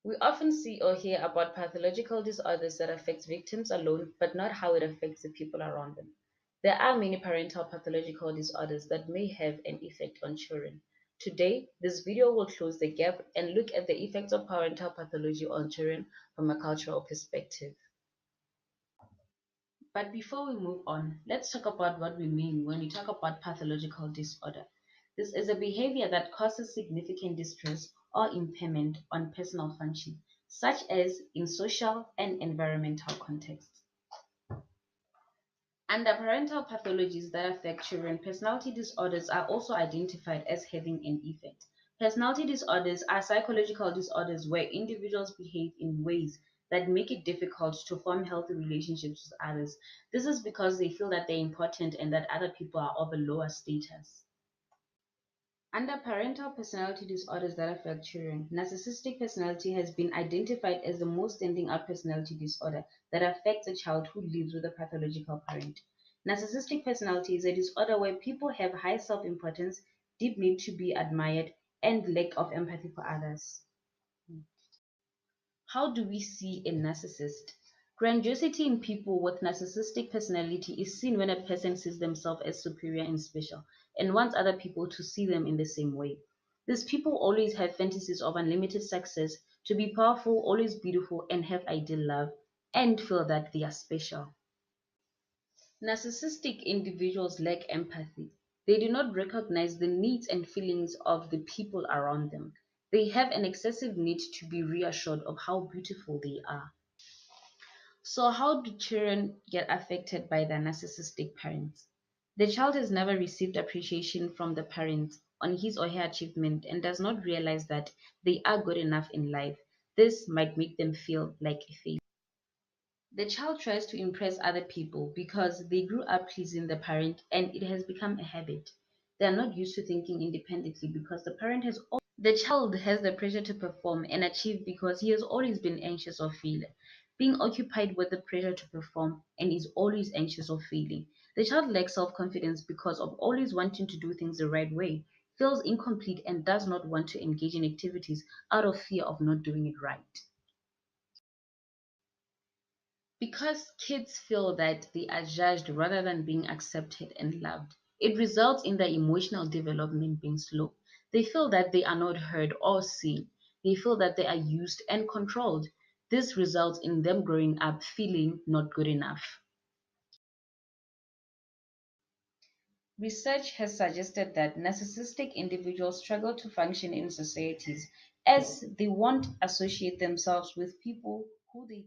We often see or hear about pathological disorders that affect victims alone, but not how it affects the people around them. There are many parental pathological disorders that may have an effect on children. Today, this video will close the gap and look at the effects of parental pathology on children from a cultural perspective. But before we move on, let's talk about what we mean when we talk about pathological disorder. This is a behavior that causes significant distress or impairment on personal function, such as in social and environmental contexts. Under parental pathologies that affect children, personality disorders are also identified as having an effect. Personality disorders are psychological disorders where individuals behave in ways that make it difficult to form healthy relationships with others. This is because they feel that they're important and that other people are of a lower status. Under parental personality disorders that affect children, narcissistic personality has been identified as the most standing out personality disorder that affects a child who lives with a pathological parent. Narcissistic personality is a disorder where people have high self-importance, deep need to be admired, and lack of empathy for others. How do we see a narcissist? Grandiosity in people with narcissistic personality is seen when a person sees themselves as superior and special and wants other people to see them in the same way. These people always have fantasies of unlimited success, to be powerful, always beautiful, and have ideal love, and feel that they are special. Narcissistic individuals lack empathy. They do not recognize the needs and feelings of the people around them. They have an excessive need to be reassured of how beautiful they are. So, how do children get affected by their narcissistic parents? The child has never received appreciation from the parents on his or her achievement and does not realize that they are good enough in life. This might make them feel like a failure. The child tries to impress other people because they grew up pleasing the parent and it has become a habit. They are not used to thinking independently because the child has the pressure to perform and achieve because he has always been anxious of failure, being occupied with the pressure to perform and is always anxious of failing. The child lacks self-confidence because of always wanting to do things the right way, feels incomplete and does not want to engage in activities out of fear of not doing it right. Because kids feel that they are judged rather than being accepted and loved, it results in their emotional development being slow. They feel that they are not heard or seen. They feel that they are used and controlled. This results in them growing up feeling not good enough. Research has suggested that narcissistic individuals struggle to function in societies as they won't associate themselves with people who they